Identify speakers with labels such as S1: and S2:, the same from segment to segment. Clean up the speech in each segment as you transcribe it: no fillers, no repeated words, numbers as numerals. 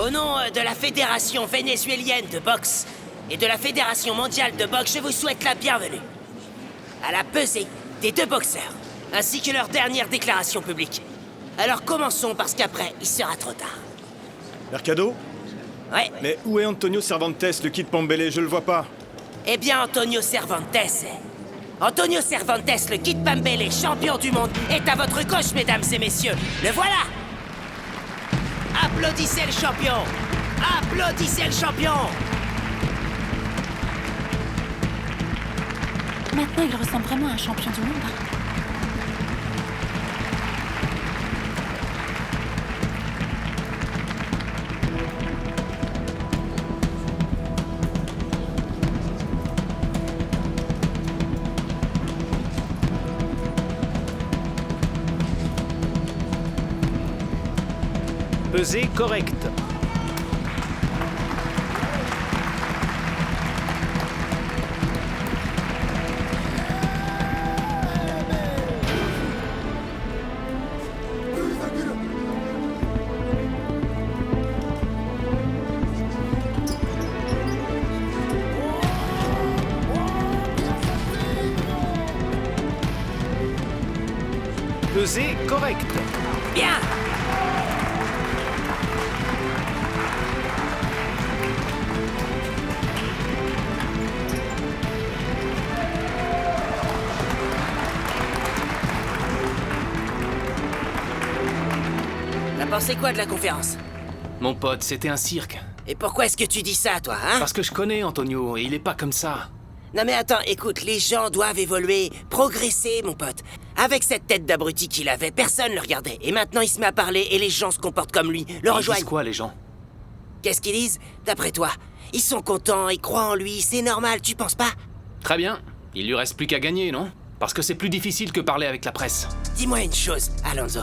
S1: Au nom de la Fédération vénézuélienne de boxe et de la Fédération mondiale de boxe, je vous souhaite la bienvenue à la pesée des deux boxeurs, ainsi que leur dernière déclaration publique. Alors commençons, parce qu'après, il sera trop tard.
S2: Mercado?
S1: Ouais.
S2: Mais où est Antonio Cervantes, le Kid Pambélé? Je le vois pas.
S1: Eh bien, Antonio Cervantes, le Kid Pambélé, champion du monde, est à votre gauche, mesdames et messieurs. Le voilà! Applaudissez le champion! Applaudissez le champion!
S3: Maintenant, il ressemble vraiment à un champion du monde.
S4: Pesée correcte. Pesée correcte.
S1: Bien! T'as pensé quoi de la conférence?
S4: Mon pote, c'était un cirque.
S1: Et pourquoi est-ce que tu dis ça, toi, hein?
S4: Parce que je connais Antonio et il est pas comme ça.
S1: Non mais attends, écoute, les gens doivent évoluer, progresser, mon pote. Avec cette tête d'abruti qu'il avait, personne le regardait. Et maintenant, il se met à parler et les gens se comportent comme lui, le
S4: Ils
S1: rejoignent.
S4: disent quoi, les gens?
S1: Qu'est-ce qu'ils disent? D'après toi, ils sont contents, ils croient en lui, c'est normal, tu penses pas?
S4: Très bien. Il lui reste plus qu'à gagner, non? Parce que c'est plus difficile que parler avec la presse.
S1: Dis-moi une chose, Alonso.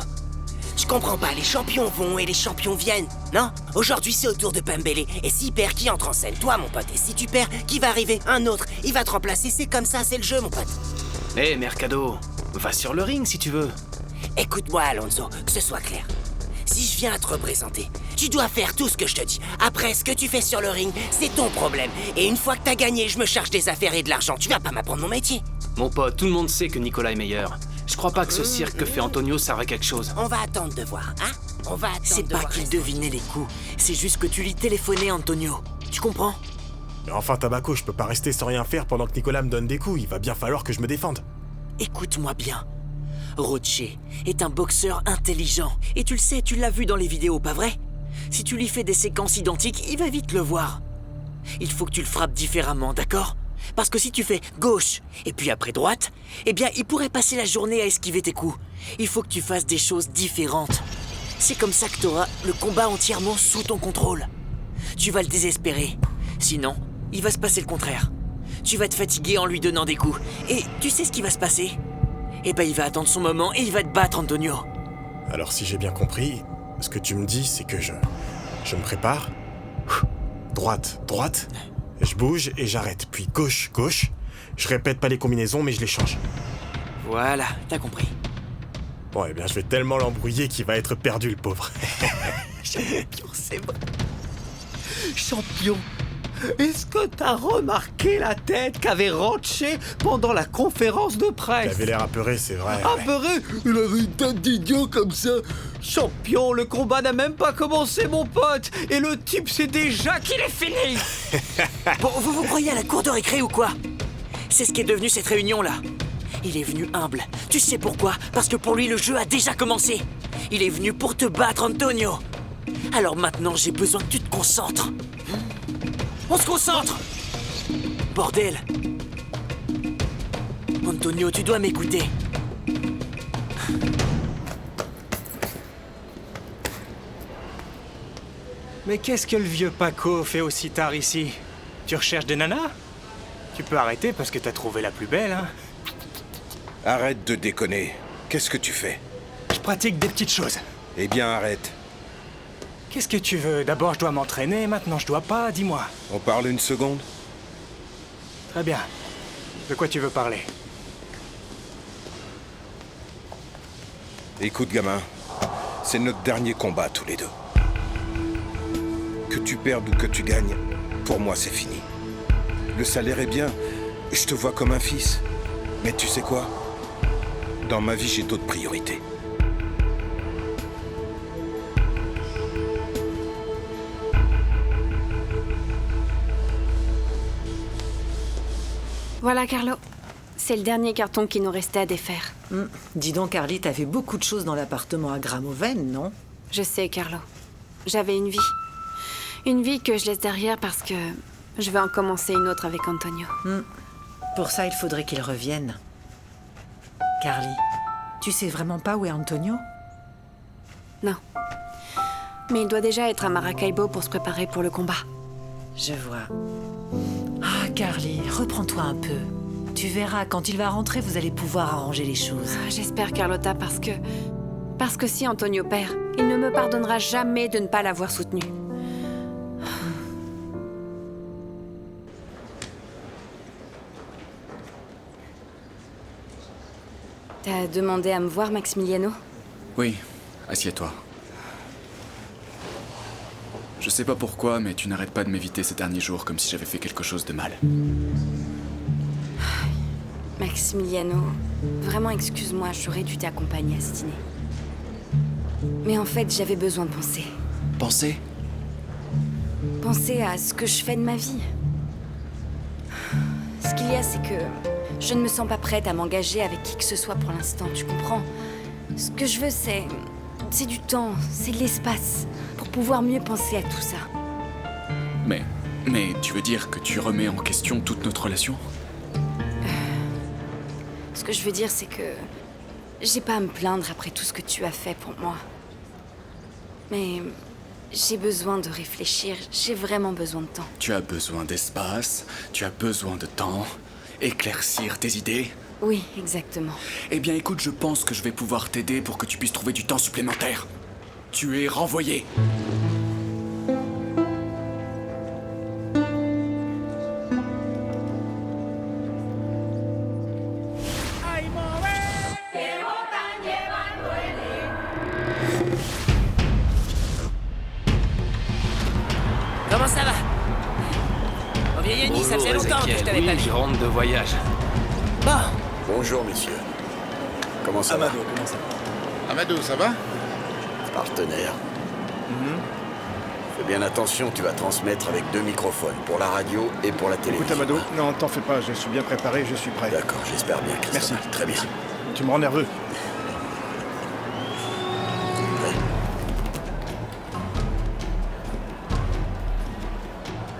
S1: Je comprends pas, les champions vont et les champions viennent, non? Aujourd'hui, c'est au tour de Pambélé. Et s'il perd, qui entre en scène? Toi, mon pote. Et si tu perds, qui va arriver? Un autre. Il va te remplacer, c'est comme ça, c'est le jeu, mon pote.
S4: Hé, Mercado, va sur le ring si tu veux.
S1: Écoute-moi, Alonso, que ce soit clair. Si je viens te représenter, tu dois faire tout ce que je te dis. Après, ce que tu fais sur le ring, c'est ton problème. Et une fois que t'as gagné, je me charge des affaires et de l'argent. Tu vas pas m'apprendre mon métier.
S4: Mon pote, tout le monde sait que Nicolas est meilleur. Je crois pas que ce cirque que fait Antonio serve à quelque chose.
S1: On va attendre de voir, hein? On va attendre
S5: C'est
S1: de
S5: pas
S1: voir.
S5: qu'il devinait les coups, c'est juste que tu lui téléphonais, Antonio. Tu comprends?
S2: Mais enfin, Tabaco, je peux pas rester sans rien faire pendant que Nicolas me donne des coups. Il va bien falloir que je me défende.
S5: Écoute-moi bien. Roche est un boxeur intelligent. Et tu le sais, tu l'as vu dans les vidéos, pas vrai? Si tu lui fais des séquences identiques, il va vite le voir. Il faut que tu le frappes différemment, d'accord? Parce que si tu fais gauche et puis après droite, eh bien, il pourrait passer la journée à esquiver tes coups. Il faut que tu fasses des choses différentes. C'est comme ça que tu auras le combat entièrement sous ton contrôle. Tu vas le désespérer. Sinon, il va se passer le contraire. Tu vas te fatiguer en lui donnant des coups. Et tu sais ce qui va se passer? Eh ben, il va attendre son moment et il va te battre, Antonio.
S2: Alors, si j'ai bien compris, ce que tu me dis, c'est que je me prépare. Droite, droite. Je bouge et j'arrête. Puis gauche, gauche. Je répète pas les combinaisons, mais je les change.
S5: Voilà, t'as compris.
S2: Bon, eh bien, je vais tellement l'embrouiller qu'il va être perdu, le pauvre.
S5: Champion, c'est vrai. Champion, est-ce que t'as remarqué la tête qu'avait Roche pendant la conférence de
S2: Il
S5: presse?
S2: avait l'air apeuré, c'est vrai. ouais.
S5: Apeuré? Il avait une tête d'idiot comme ça. Champion, le combat n'a même pas commencé, mon pote. Et le type sait déjà qu'il est fini. Bon, vous croyez à la cour de récré ou quoi? C'est ce qui est devenu cette réunion-là. Il est venu humble. Tu sais pourquoi? Parce que pour lui, le jeu a déjà commencé. Il est venu pour te battre, Antonio. Alors maintenant, j'ai besoin que tu te concentres. On se concentre! Bordel! Antonio, tu dois m'écouter.
S6: Mais qu'est-ce que le vieux Paco fait aussi tard ici? Tu recherches des nanas? Tu peux arrêter parce que t'as trouvé la plus belle, hein?
S7: Arrête de déconner. Qu'est-ce que tu fais?
S6: Je pratique des petites choses.
S7: Eh bien, arrête.
S6: Qu'est-ce que tu veux? D'abord, je dois m'entraîner, maintenant je dois pas, dis-moi.
S7: On parle une seconde?
S6: Très bien. De quoi tu veux parler?
S7: Écoute, gamin. C'est notre dernier combat, tous les deux. Que tu perdes ou que tu gagnes, pour moi c'est fini. Le salaire est bien, je te vois comme un fils. Mais tu sais quoi? Dans ma vie, j'ai d'autres priorités.
S8: Voilà, Carlo. C'est le dernier carton qui nous restait à défaire.
S9: Dis donc, Carly, t'avais beaucoup de choses dans l'appartement à Gramoven, non?
S8: Je sais, Carlo. J'avais une vie. Une vie que je laisse derrière parce que je vais en commencer une autre avec Antonio.
S9: Pour ça, il faudrait qu'il revienne. Carly, tu sais vraiment pas où est Antonio?
S8: Non. Mais il doit déjà être à Maracaibo pour se préparer pour le combat.
S9: Je vois. Ah, Carly, reprends-toi un peu. Tu verras, quand il va rentrer, vous allez pouvoir arranger les choses.
S8: J'espère, Carlotta, parce que si Antonio perd, il ne me pardonnera jamais de ne pas l'avoir soutenu. T'as demandé à me voir, Maximiliano?
S10: Oui, assieds-toi. Je sais pas pourquoi, mais tu n'arrêtes pas de m'éviter ces derniers jours comme si j'avais fait quelque chose de mal.
S8: Maximiliano, vraiment excuse-moi, j'aurais dû t'accompagner à ce dîner. Mais en fait, j'avais besoin de penser.
S10: Penser?
S8: Penser à ce que je fais de ma vie. Ce qu'il y a, c'est que je ne me sens pas prête à m'engager avec qui que ce soit pour l'instant, tu comprends? Ce que je veux, c'est du temps, c'est de l'espace, pour pouvoir mieux penser à tout ça.
S10: Mais tu veux dire que tu remets en question toute notre relation?
S8: Ce que je veux dire, c'est que j'ai pas à me plaindre après tout ce que tu as fait pour moi. Mais j'ai besoin de réfléchir, j'ai vraiment besoin de temps.
S10: Tu as besoin d'espace, tu as besoin de temps, éclaircir tes idées.
S8: Oui, exactement.
S10: Eh bien écoute, je pense que je vais pouvoir t'aider pour que tu puisses trouver du temps supplémentaire. Tu es renvoyé.
S1: Comment ça va? Mon vieil ami, ça faisait longtemps que je t'avais pas vu.
S4: Je rentre de voyage.
S1: Bon,
S11: Bonjour, messieurs. Comment ça va?
S6: comment ça va?
S11: Amadou, ça va? Partenaire. Fais bien attention, tu vas transmettre avec 2 microphones, pour la radio et pour la télévision.
S6: Écoute, Amado, non, t'en fais pas, je suis bien préparé, je suis prêt.
S11: D'accord, j'espère bien, Christophe.
S6: Merci.
S11: Très bien.
S6: Tu me rends nerveux.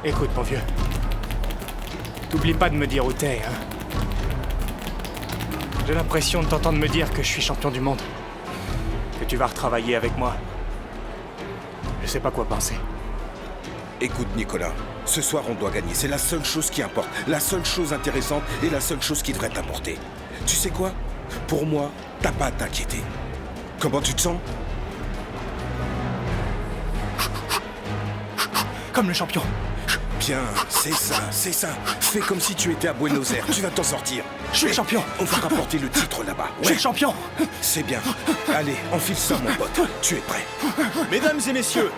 S6: Écoute, mon vieux. T'oublies pas de me dire où t'es, hein. J'ai l'impression de t'entendre me dire que je suis champion du monde. Que tu vas retravailler avec moi. Je sais pas quoi penser.
S7: Écoute, Nicolas, ce soir on doit gagner. C'est la seule chose qui importe, la seule chose intéressante et la seule chose qui devrait t'apporter. Tu sais quoi? Pour moi, t'as pas à t'inquiéter. Comment tu te sens?
S6: Comme le champion.
S7: Bien, c'est ça. Fais comme si tu étais à Buenos Aires, tu vas t'en sortir.
S6: Je suis le champion.
S7: On va rapporter le titre là-bas.
S6: Je suis le champion.
S7: C'est bien. Allez, enfile ça, mon pote. Tu es prêt.
S6: Mesdames et messieurs,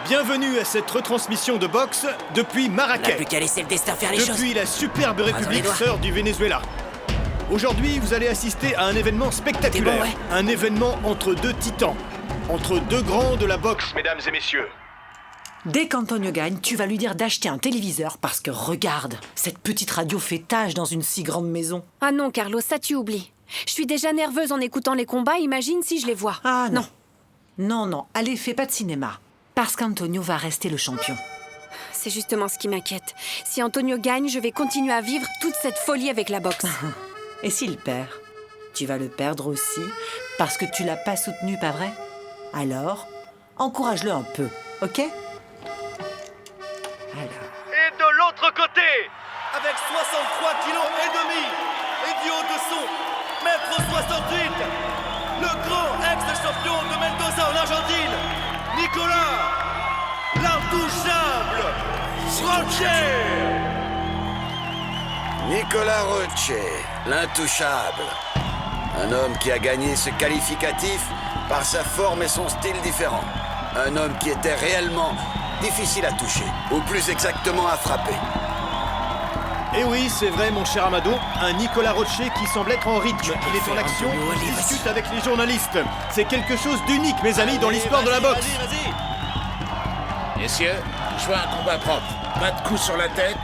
S6: bienvenue à cette retransmission de boxe depuis
S1: on n'a
S6: Marrakech.
S1: plus qu'à laisser le destin faire les choses.
S6: Depuis la superbe
S1: les
S6: république
S1: doigts.
S6: sœur du Venezuela. Aujourd'hui, vous allez assister à un événement spectaculaire.
S1: T'es bon, ouais.
S6: Un événement entre 2 titans. Entre 2 grands de la boxe, mesdames et messieurs.
S9: Dès qu'Antonio gagne, tu vas lui dire d'acheter un téléviseur parce que regarde, cette petite radio fait tâche dans une si grande maison.
S8: Ah non, Carlo, ça tu oublies. Je suis déjà nerveuse en écoutant les combats, imagine si je les vois.
S9: Ah non. Non, allez, fais pas de cinéma. Parce qu'Antonio va rester le champion.
S8: C'est justement ce qui m'inquiète. Si Antonio gagne, je vais continuer à vivre toute cette folie avec la boxe.
S9: Et s'il perd? Tu vas le perdre aussi parce que tu l'as pas soutenu, pas vrai? Alors, encourage-le un peu, ok? Alors...
S6: Et de l'autre côté, avec 63 kilos et demi, et du haut de son, mètre 68, le grand ex-champion de Mendoza en Argentine, Nicolas, l'intouchable, Rocher.
S11: Nicolas Rocher, l'intouchable. Un homme qui a gagné ce qualificatif par sa forme et son style différent. Un homme qui était réellement difficile à toucher, ou plus exactement à frapper.
S12: Et oui, c'est vrai, mon cher Amado, un Nicolas Roche qui semble être en rythme. Il est en action, il discute avec les journalistes. C'est quelque chose d'unique, mes amis, dans l'histoire de la boxe.
S13: Messieurs, je veux un combat propre. Pas de coups sur la tête,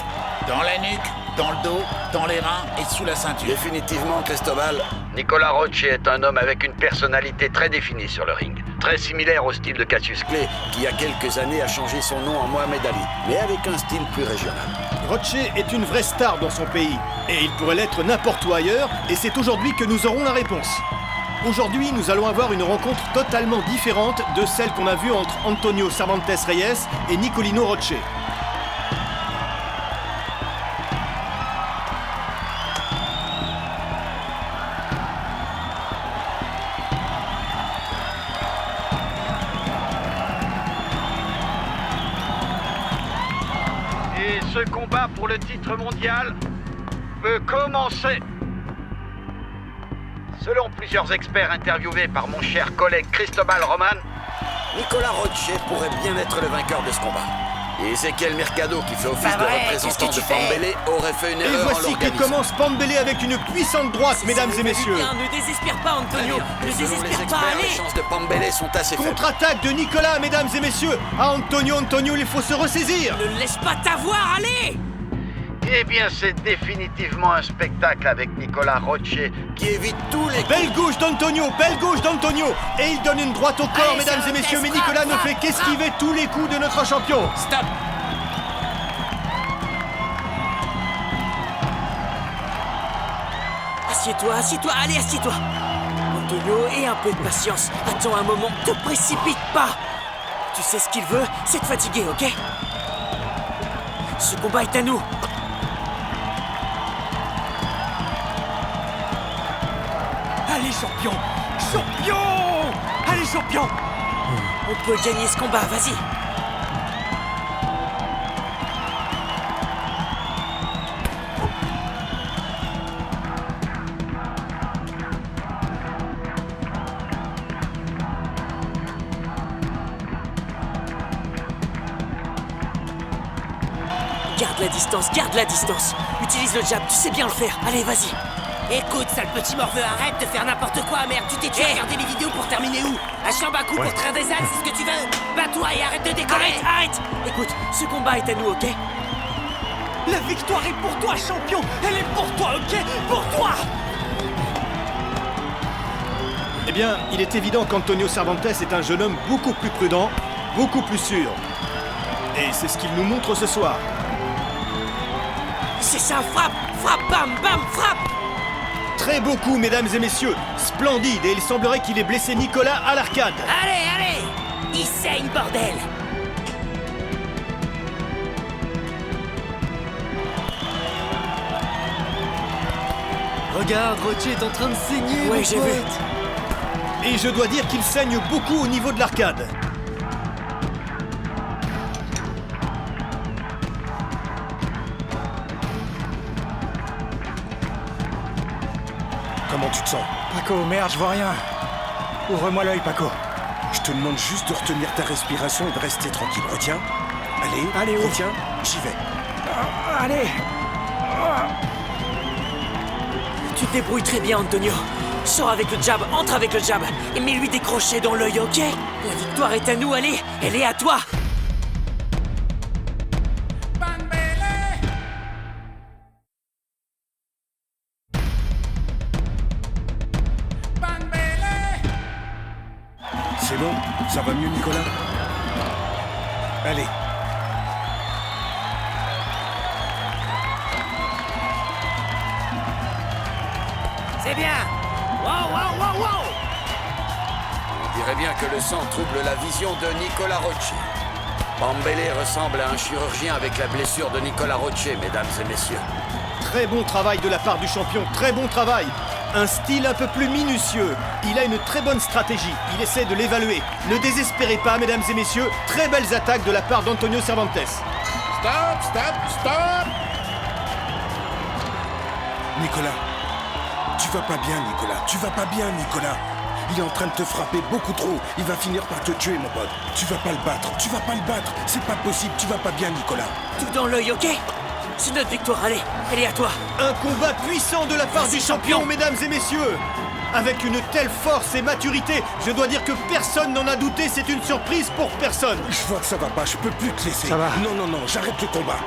S13: dans la nuque, dans le dos, dans les reins et sous la ceinture.
S11: Définitivement, Cristobal, Nicolas Roche est un homme avec une personnalité très définie sur le ring. Très similaire au style de Cassius Clay, qui il y a quelques années a changé son nom en Mohamed Ali, mais avec un style plus régional.
S12: Roche est une vraie star dans son pays, et il pourrait l'être n'importe où ailleurs, et c'est aujourd'hui que nous aurons la réponse. Aujourd'hui, nous allons avoir une rencontre totalement différente de celle qu'on a vue entre Antonio Cervantes Reyes et Nicolino Roche.
S14: Et ce combat pour le titre mondial peut commencer. Selon plusieurs experts interviewés par mon cher collègue Cristobal Roman,
S11: Nicolas Roche pourrait bien être le vainqueur de ce combat. Et Ezequiel Mercado, qui fait office de représentant de Pambélé, aurait fait une erreur en
S12: l'organisant. Et voici que commence Pambélé avec une puissante droite, mesdames et messieurs.
S5: Ne désespère pas, Antonio. Ne désespère pas, allez.
S11: Les chances de Pambélé sont assez faibles.
S12: Contre-attaque de Nicolas, mesdames et messieurs. À Antonio, il faut se ressaisir.
S5: Ne laisse pas t'avoir, allez.
S14: Eh bien, c'est définitivement un spectacle avec Nicolas Roche
S11: qui évite tous les coups.
S12: Belle gauche d'Antonio, et il donne une droite au corps, mesdames et messieurs, mais Nicolas ne fait qu'esquiver tous les coups de notre champion.
S13: Stop.
S5: Assieds-toi, allez, assieds-toi. Antonio, aie un peu de patience. Attends un moment, te précipite pas. Tu sais ce qu'il veut, c'est te fatiguer, ok? Ce combat est à nous.
S6: Allez, champion! Champion! Allez, champion!
S5: On peut gagner ce combat, vas-y! Garde la distance! Utilise le jab, tu sais bien le faire! Allez, vas-y!
S1: Écoute, sale petit morveux, arrête de faire n'importe quoi, merde. Tu t'es tué à regarder les vidéos pour terminer où? À Chambaku pour traire des ânes, c'est ce que tu veux? Bats-toi et arrête de déconner.
S5: Arrête. Écoute, ce combat est à nous, ok?
S6: La victoire est pour toi, champion. Elle est pour toi, ok? Pour toi.
S12: Eh bien, il est évident qu'Antonio Cervantes est un jeune homme beaucoup plus prudent, beaucoup plus sûr. Et c'est ce qu'il nous montre ce soir.
S5: C'est ça, frappe, bam, bam, frappe.
S12: Très beau coup, mesdames et messieurs. Splendide, et il semblerait qu'il ait blessé Nicolas à l'arcade.
S1: Allez, il saigne, bordel.
S15: Regarde, Roche est en train de saigner.
S5: Ouais, j'ai vu.
S12: Et je dois dire qu'il saigne beaucoup au niveau de l'arcade. Comment tu te sens?
S6: Paco, merde, je vois rien. Ouvre-moi l'œil, Paco.
S7: Je te demande juste de retenir ta respiration et de rester tranquille. Retiens. Allez, retiens. J'y vais.
S6: Allez.
S5: Tu te débrouilles très bien, Antonio. Sors avec le jab, entre avec le jab. Et mets-lui des crochets dans l'œil, ok? La victoire est à nous, allez. Elle est à toi.
S7: C'est bon? Ça va mieux, Nicolas? Allez.
S1: C'est bien. Wow.
S11: On dirait bien que le sang trouble la vision de Nicolas Roche. Pambélé ressemble à un chirurgien avec la blessure de Nicolas Roche, mesdames et messieurs.
S12: Très bon travail de la part du champion, très bon travail. Un style un peu plus minutieux. Il a une très bonne stratégie. Il essaie de l'évaluer. Ne désespérez pas, mesdames et messieurs. Très belles attaques de la part d'Antonio Cervantes.
S13: Stop.
S7: Nicolas, tu vas pas bien, Nicolas. Il est en train de te frapper beaucoup trop. Il va finir par te tuer, mon pote. Tu vas pas le battre. Tu vas pas le battre. C'est pas possible. Tu vas pas bien, Nicolas.
S5: Tout dans l'œil, ok? C'est notre victoire, allez, elle est à toi.
S12: Un combat puissant de la part du champion, mesdames et messieurs. Avec une telle force et maturité, je dois dire que personne n'en a douté, c'est une surprise pour personne.
S7: Je vois que ça va pas, je peux plus te laisser.
S12: Ça va.
S7: Non, j'arrête le combat.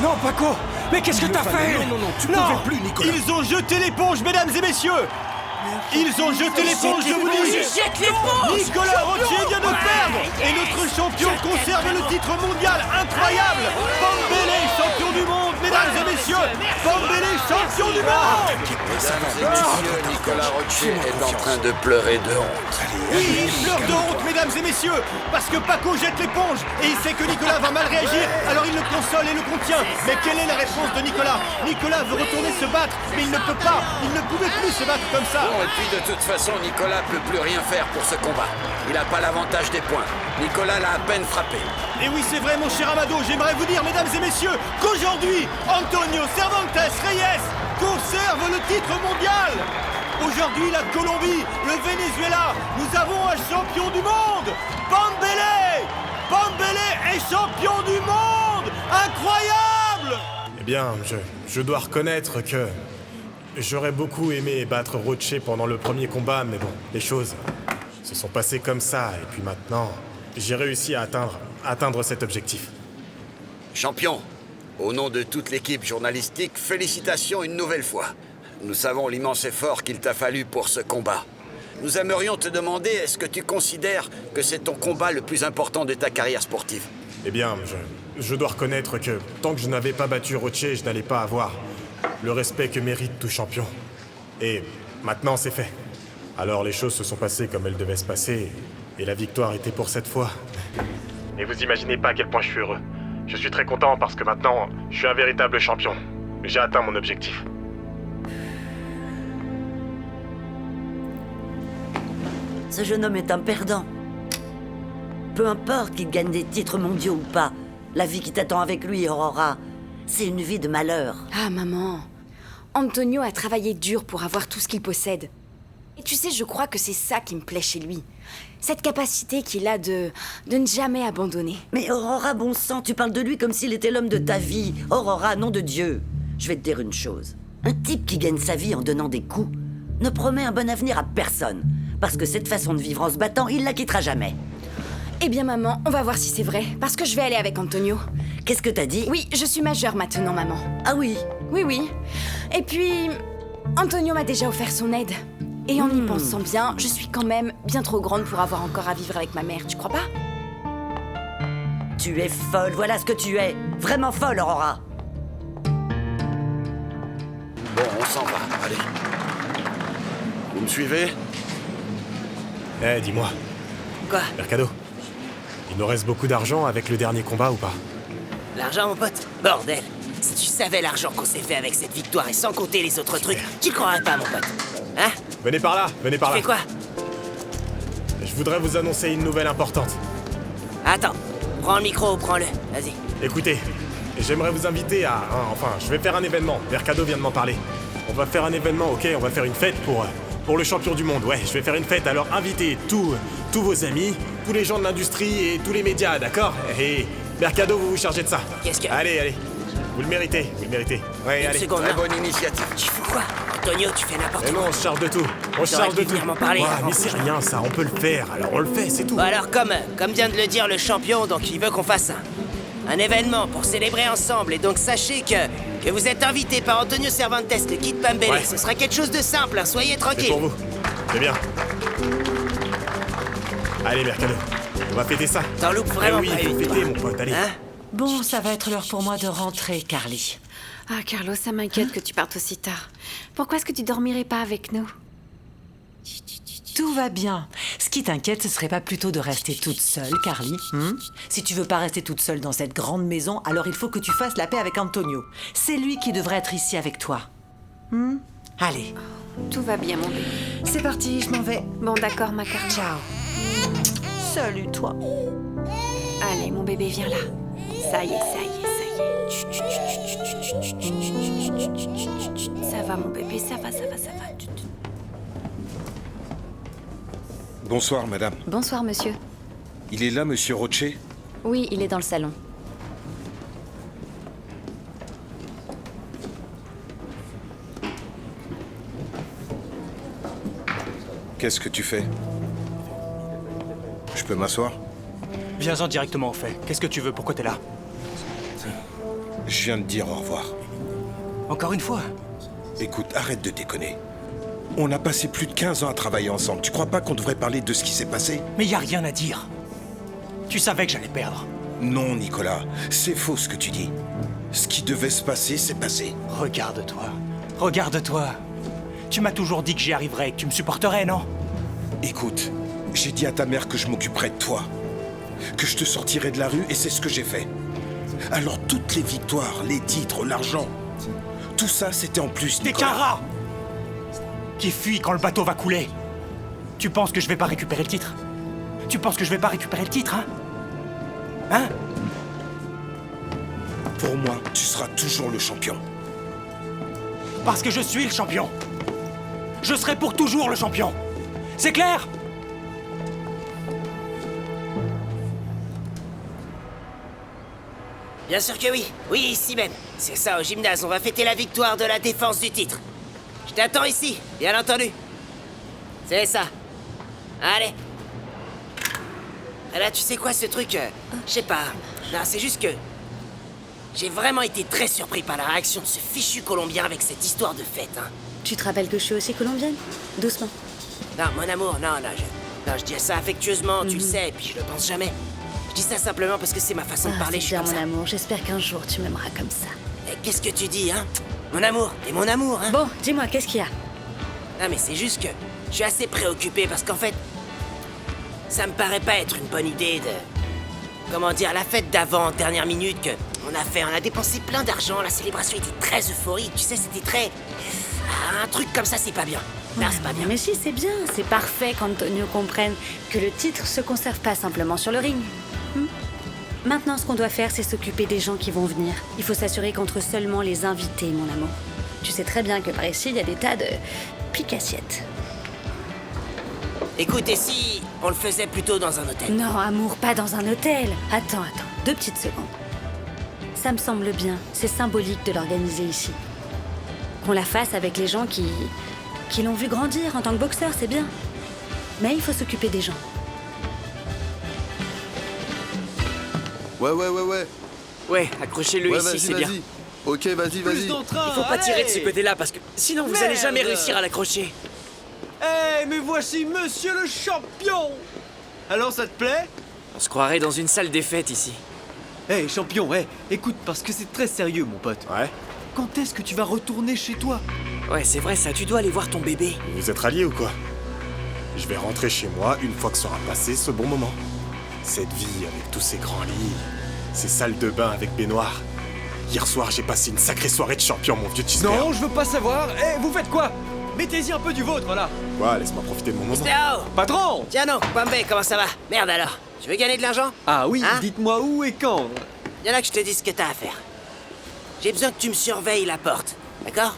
S6: Non, Paco! Mais qu'est-ce que t'as fait?
S7: Non, tu pouvais plus, Nicolas.
S12: Ils ont jeté l'éponge, mesdames et messieurs. Ils ont jeté l'éponge, je vous dis.
S5: Jette l'éponge.
S12: Nicolas Rocher vient de perdre. Et notre champion conserve le titre mondial. Incroyable. Pambele, champion du monde, mesdames et messieurs. Pambele, champion du monde.
S11: Mesdames et messieurs, Nicolas Rocher est en train de pleurer de honte.
S12: Oui, il pleure de honte, mesdames et messieurs, parce que Paco jette l'éponge et il sait que Nicolas va mal réagir, alors il le console et le contient. Mais quelle est la réponse de Nicolas? Nicolas veut retourner se battre, mais il ne peut pas. Il ne pouvait plus se battre comme ça.
S11: Bon, et puis de toute façon, Nicolas peut plus rien faire pour ce combat. Il n'a pas l'avantage des points. Nicolas l'a à peine frappé.
S12: Et oui, c'est vrai, mon cher Amado, j'aimerais vous dire, mesdames et messieurs, qu'aujourd'hui, Antonio Cervantes Reyes conserve le titre mondial. Aujourd'hui, la Colombie, le Venezuela, nous avons un champion du monde. Pambele! Pambele est champion du monde. Incroyable!
S2: Eh bien, je dois reconnaître que j'aurais beaucoup aimé battre Rocher pendant le premier combat, mais bon, les choses se sont passées comme ça, et puis maintenant, j'ai réussi à atteindre cet objectif.
S11: Champion, au nom de toute l'équipe journalistique, félicitations une nouvelle fois. Nous savons l'immense effort qu'il t'a fallu pour ce combat. Nous aimerions te demander, est-ce que tu considères que c'est ton combat le plus important de ta carrière sportive?
S2: Eh bien, je dois reconnaître que tant que je n'avais pas battu Rocher, je n'allais pas avoir le respect que mérite tout champion. Et maintenant, c'est fait. Alors les choses se sont passées comme elles devaient se passer, et la victoire était pour cette fois. Et vous imaginez pas à quel point je suis heureux. Je suis très content parce que maintenant, je suis un véritable champion. J'ai atteint mon objectif.
S16: Ce jeune homme est un perdant. Peu importe qu'il gagne des titres mondiaux ou pas, la vie qui t'attend avec lui, Aurora, c'est une vie de malheur.
S8: Ah, maman. Antonio a travaillé dur pour avoir tout ce qu'il possède. Et tu sais, je crois que c'est ça qui me plaît chez lui. Cette capacité qu'il a de ne jamais abandonner.
S16: Mais Aurora, bon sang, tu parles de lui comme s'il était l'homme de ta vie. Aurora, nom de Dieu. Je vais te dire une chose. Un type qui gagne sa vie en donnant des coups ne promet un bon avenir à personne. Parce que cette façon de vivre en se battant, il la quittera jamais.
S8: Eh bien, maman, on va voir si c'est vrai. Parce que je vais aller avec Antonio.
S16: Qu'est-ce que t'as dit?
S8: Oui, je suis majeure maintenant, maman.
S16: Ah oui?
S8: Oui. Et puis, Antonio m'a déjà offert son aide. Et en y pensant bien, je suis quand même bien trop grande pour avoir encore à vivre avec ma mère, tu crois pas?
S16: Tu es folle, voilà ce que tu es. Vraiment folle, Aurora.
S11: Bon, on s'en va, allez. Vous me suivez?
S2: Eh, dis-moi.
S8: Quoi?
S2: Mercado, il nous reste beaucoup d'argent avec le dernier combat ou pas?
S1: L'argent, mon pote? Bordel! Si tu savais l'argent qu'on s'est fait avec cette victoire et sans compter les autres trucs, tu croirais pas, mon pote. Hein?
S2: Venez par là, venez par là.
S1: Tu fais quoi?
S2: Je voudrais vous annoncer une nouvelle importante.
S1: Attends, prends le micro, prends-le, vas-y.
S2: Écoutez, j'aimerais vous inviter à... je vais faire un événement. Mercado vient de m'en parler. On va faire un événement, ok? On va faire une fête pour le champion du monde. Ouais, je vais faire une fête, alors invitez tous vos amis, tous les gens de l'industrie et tous les médias, d'accord? Et Mercado, vous vous chargez de ça.
S1: Qu'est-ce que...
S2: Allez. Vous le méritez, Ouais, allez.
S1: Seconde,
S11: très bonne initiative.
S1: Tu fais quoi? Antonio, tu fais n'importe quoi.
S2: Non, on se charge de tout. On se charge de tout.
S1: Venir m'en parler.
S2: Mais c'est rien, ça, on peut le faire. Alors on le fait, c'est tout.
S1: Bon, alors, comme vient de le dire le champion, donc il veut qu'on fasse un événement pour célébrer ensemble. Et donc sachez que vous êtes invité par Antonio Cervantes, le guide Pambele.
S2: Ouais.
S1: Ce sera quelque chose de simple, hein, soyez tranquille.
S2: C'est pour vous. C'est bien. Allez, Mercado, on va fêter ça.
S1: T'en loupes vraiment
S2: oui,
S1: pas
S2: il faut
S1: une,
S2: fêter,
S1: toi.
S2: mon pote, allez.
S1: Hein?
S9: Bon, ça va être l'heure pour moi de rentrer, Carly.
S3: Ah, Carlos, ça m'inquiète que tu partes aussi tard. Pourquoi est-ce que tu dormirais pas avec nous?
S9: Tout va bien. Ce qui t'inquiète, ce serait pas plutôt de rester toute seule, Carly? Si tu veux pas rester toute seule dans cette grande maison, alors il faut que tu fasses la paix avec Antonio. C'est lui qui devrait être ici avec toi. Allez.
S3: Tout va bien, mon bébé.
S9: C'est parti, je m'en vais.
S3: Bon, d'accord, ma Carly.
S9: Ciao. Salut, toi.
S3: Allez, mon bébé, viens là. Ça y est. Chut, chut, chut, chut, chut. Ça va, mon bébé, ça va.
S7: Bonsoir, madame.
S8: Bonsoir, monsieur.
S7: Il est là, monsieur Rocher?
S8: Oui, il est dans le salon.
S7: Qu'est-ce que tu fais? Je peux m'asseoir?
S6: Viens-en directement au fait. Qu'est-ce que tu veux? Pourquoi t'es là?
S7: Je viens de dire au revoir.
S6: Encore une fois?
S7: Écoute, arrête de déconner. On a passé plus de 15 ans à travailler ensemble. Tu crois pas qu'on devrait parler de ce qui s'est passé?
S6: Mais y a rien à dire. Tu savais que j'allais perdre.
S7: Non, Nicolas. C'est faux ce que tu dis. Ce qui devait se passer, c'est passé.
S6: Regarde-toi. Regarde-toi. Tu m'as toujours dit que j'y arriverais, que tu me supporterais, non?
S7: Écoute, j'ai dit à ta mère que je m'occuperais de toi. Que je te sortirais de la rue, et c'est ce que j'ai fait. Alors toutes les victoires, les titres, l'argent, tout ça, c'était en plus,
S6: T'es
S7: Nicolas.
S6: qu'un rat qui fuit quand le bateau va couler. Tu penses que je vais pas récupérer le titre? Tu penses que je vais pas récupérer le titre, hein? Hein?
S7: Pour moi, tu seras toujours le champion.
S6: Parce que je suis le champion. Je serai pour toujours le champion. C'est clair?
S1: Bien sûr que oui. Oui, ici même. C'est ça, au gymnase. On va fêter la victoire de la défense du titre. Je t'attends ici, bien entendu. C'est ça. Allez. Ah là, tu sais quoi, ce truc... je sais pas. Non, c'est juste que... J'ai vraiment été très surpris par la réaction de ce fichu Colombien avec cette histoire de fête, hein.
S8: Tu te rappelles que je suis aussi colombienne? Doucement.
S1: Non, mon amour, non, je dis ça affectueusement, tu le sais, et puis je le pense jamais. Je dis ça simplement parce que c'est ma façon de parler, je suis
S8: bien,
S1: comme
S8: mon
S1: ça.
S8: amour. J'espère qu'un jour tu m'aimeras comme ça.
S1: Et qu'est-ce que tu dis, hein? Mon amour, et mon amour, hein?
S8: Bon, dis-moi, qu'est-ce qu'il y a?
S1: Non, mais c'est juste que je suis assez préoccupé parce qu'en fait, ça me paraît pas être une bonne idée de... Comment dire, la fête d'avant, dernière minute, que on a dépensé plein d'argent, la célébration était très euphorique, tu sais, c'était très... Un truc comme ça, c'est pas bien. Non, c'est pas bien.
S8: Mais si, c'est bien. C'est parfait qu'Antonio comprenne que le titre se conserve pas simplement sur le ring. Maintenant, ce qu'on doit faire, c'est s'occuper des gens qui vont venir. Il faut s'assurer qu'entre seulement les invités, mon amour. Tu sais très bien que par ici, il y a des tas de pique-assiettes.
S1: Écoute, et si on le faisait plutôt dans un hôtel?
S8: Non, amour, pas dans un hôtel. Attends, 2 petites secondes. Ça me semble bien. C'est symbolique de l'organiser ici. Qu'on la fasse avec les gens qui l'ont vu grandir en tant que boxeur, c'est bien. Mais il faut s'occuper des gens.
S17: Ouais.
S5: Ouais, accrochez-le
S17: Ouais,
S5: ici,
S17: vas-y,
S5: c'est bien.
S17: vas-y. Ok, vas-y.
S5: Il faut pas tirer de ce côté-là parce que sinon vous allez jamais réussir à l'accrocher.
S15: Eh, mais voici monsieur le champion! Alors ça te plaît?
S5: On se croirait dans une salle des fêtes ici.
S15: Eh, champion, écoute, parce que c'est très sérieux, mon pote.
S2: Ouais?
S15: Quand est-ce que tu vas retourner chez toi?
S5: Ouais, c'est vrai ça, tu dois aller voir ton bébé.
S2: Vous êtes ralliés ou quoi? Je vais rentrer chez moi une fois que sera passé ce bon moment. Cette vie avec tous ces grands lits, ces salles de bain avec baignoire. Hier soir, j'ai passé une sacrée soirée de champion, mon vieux Tisper.
S15: Non, je veux pas savoir. Eh, vous faites quoi? Mettez-y un peu du vôtre, là.
S2: Quoi, laisse-moi profiter de mon moment.
S1: Tispero!
S15: Patron!
S1: Tiens non, Bambé, comment ça va? Merde alors, tu veux gagner de l'argent?
S15: Ah oui,
S1: Hein?
S15: dites-moi où et quand.
S1: Y'en a que je te dise ce que t'as à faire. J'ai besoin que tu me surveilles la porte, d'accord?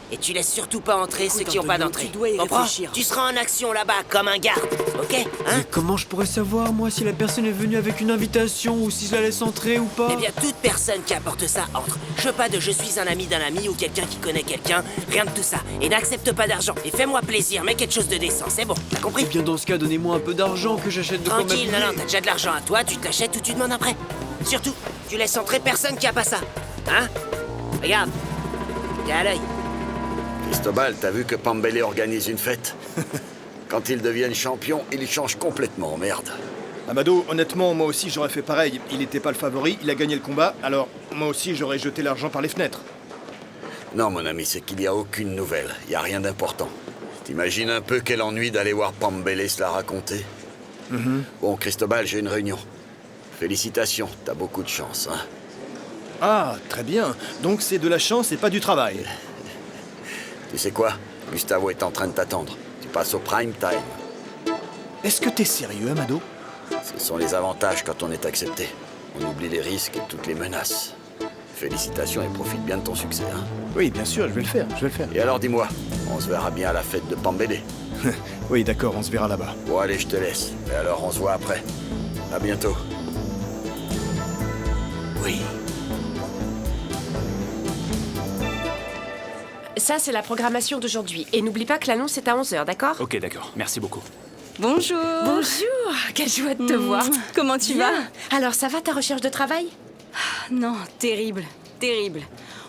S1: Et tu laisses surtout pas entrer ceux qui ont pas
S5: Antonio,
S1: d'entrée.
S5: tu dois y
S1: Comprends?
S5: réfléchir.
S1: Tu seras en action là-bas comme un garde, ok? Hein?
S15: Mais comment je pourrais savoir, moi, si la personne est venue avec une invitation ou si je la laisse entrer ou pas?
S1: Eh bien, toute personne qui apporte ça entre. Je veux pas de je suis un ami d'un ami ou quelqu'un qui connaît quelqu'un, rien de tout ça. Et n'accepte pas d'argent. Et fais-moi plaisir, mets quelque chose de décent, c'est bon, t'as compris?
S15: Eh bien, dans ce cas, donnez-moi un peu d'argent que j'achète de quoi
S1: Tranquille,
S15: m'habiller.
S1: non, t'as déjà de l'argent à toi, tu te l'achètes ou tu demandes après. Surtout, tu laisses entrer personne qui a pas ça. Hein? Regarde. T'es à l'œil.
S11: Cristobal, t'as vu que Pambele organise une fête? Quand ils deviennent champions, ils changent complètement, merde.
S12: Amado, honnêtement, moi aussi j'aurais fait pareil. Il n'était pas le favori, il a gagné le combat, alors moi aussi j'aurais jeté l'argent par les fenêtres.
S11: Non, mon ami, c'est qu'il n'y a aucune nouvelle. Il n'y a rien d'important. T'imagines un peu quel ennui d'aller voir Pambele se la raconter? Bon, Cristobal, j'ai une réunion. Félicitations, t'as beaucoup de chance, hein.
S12: Ah, très bien. Donc c'est de la chance et pas du travail.
S11: Tu sais quoi? Gustavo est en train de t'attendre. Tu passes au prime time.
S12: Est-ce que t'es sérieux, Amado?
S11: Ce sont les avantages quand on est accepté. On oublie les risques et toutes les menaces. Félicitations et profite bien de ton succès, hein.
S12: Oui, bien sûr, je vais le faire.
S11: Et alors dis-moi, on se verra bien à la fête de Pambélé.
S12: Oui, d'accord, on se verra là-bas.
S11: Bon, allez, je te laisse. Et alors, on se voit après. À bientôt.
S1: Oui.
S18: Ça, c'est la programmation d'aujourd'hui. Et n'oublie pas que l'annonce est à 11h, d'accord?
S4: Ok, d'accord. Merci beaucoup.
S8: Bonjour.
S18: Bonjour. Quelle joie de te voir.
S8: Comment tu
S18: Bien.
S8: vas?
S18: Alors, ça va ta recherche de travail?
S8: Non, terrible.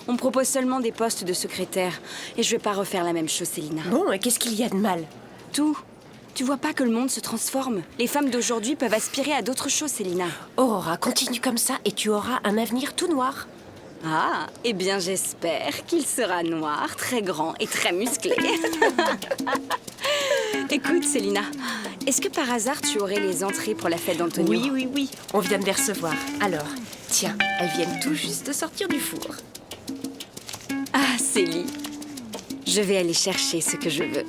S8: On me propose seulement des postes de secrétaire. Et je vais pas refaire la même chose, Célina.
S18: Bon, et qu'est-ce qu'il y a de mal?
S8: Tout. Tu vois pas que le monde se transforme? Les femmes d'aujourd'hui peuvent aspirer à d'autres choses, Célina.
S18: Aurora, continue comme ça et tu auras un avenir tout noir.
S8: Ah, eh bien j'espère qu'il sera noir, très grand et très musclé. Écoute, Célina, est-ce que par hasard tu aurais les entrées pour la fête d'Antonio?
S18: Oui. On vient de les recevoir. Alors, tiens, elles viennent tout juste de sortir du four.
S8: Ah, Célie, je vais aller chercher ce que je veux.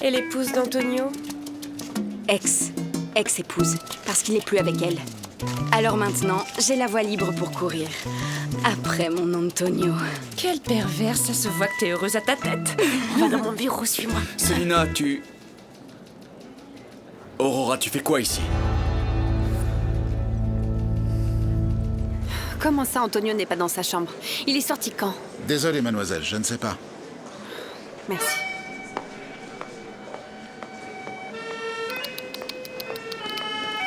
S18: Et l'épouse d'Antonio?
S8: Ex-épouse, parce qu'il n'est plus avec elle. Alors maintenant, j'ai la voie libre pour courir. Après mon Antonio.
S18: Quel pervers, ça se voit que t'es heureuse à ta tête. On va dans mon bureau, suis-moi.
S10: Célina, Aurora, tu fais quoi ici?
S3: Comment ça, Antonio n'est pas dans sa chambre? Il est sorti quand?
S13: Désolé, mademoiselle, je ne sais pas.
S3: Merci.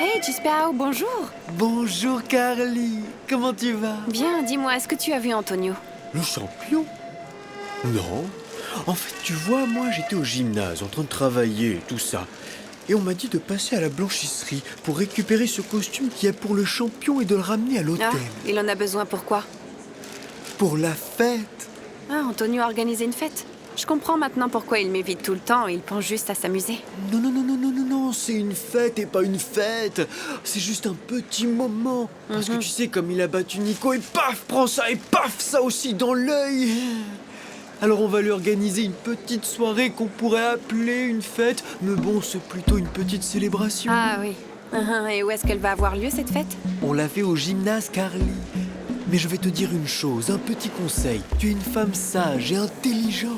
S3: Hey, Giuseppe, bonjour.
S15: Bonjour, Carly. Comment tu vas?
S3: Bien, dis-moi, est-ce que tu as vu Antonio?
S15: Le champion? Non. En fait, tu vois, moi, j'étais au gymnase, en train de travailler, tout ça. Et on m'a dit de passer à la blanchisserie pour récupérer ce costume qu'il y a pour le champion et de le ramener à l'hôtel.
S3: Ah, il en a besoin pourquoi?
S15: Pour la fête.
S3: Ah, Antonio a organisé une fête. Je comprends maintenant pourquoi il m'évite tout le temps et il pense juste à s'amuser.
S15: Non, c'est une fête et pas une fête. C'est juste un petit moment. Parce que tu sais, comme il a battu Nico et paf, prends ça et paf, ça aussi dans l'œil. Alors on va lui organiser une petite soirée qu'on pourrait appeler une fête. Mais bon, c'est plutôt une petite célébration.
S3: Ah oui. Et où est-ce qu'elle va avoir lieu, cette fête?
S15: On l'a fait au gymnase, Carly. Mais je vais te dire une chose, un petit conseil. Tu es une femme sage et intelligente.